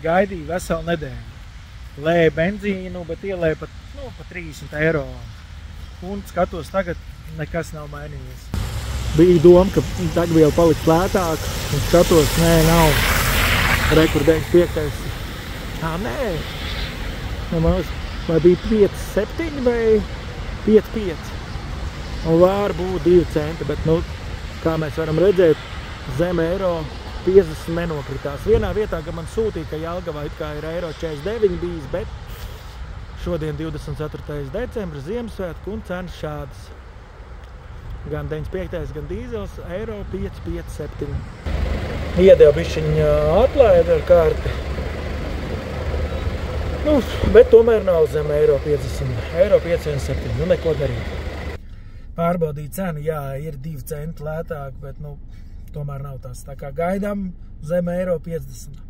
gaidīju veselu nedēļu. Lēju benzīnu, bet ielēju pat 30 eiro. Un skatos tagad, nekas nav mainījies. Bija doma, ka degviela paliks lētāk, un skatos, nē, nav. Rekur 95. Nē. Nemaz, vai bija 5,7 vai 5,5. Un var būt 2 centi, bet, kā mēs varam redzēt, zem eiro 50 nenokritās. Vienā vietā, ka man sūtīja, ka Jelgavā it kā ir eiro 49 bijis, bet šodien 24. decembris, Ziemassvētku un cenas šādas. Gan 95. gan dīzels, eiro 5,7. Iedeva bišķiņa atlaida ar karti. Bet tomēr nav zem eiro 50, eiro 5,7. Neko darīt. Pārbaudīt cenu, jā, ir 2 centi lētāk, bet, tomēr nav tas. Tā kā gaidām zem eiro 50.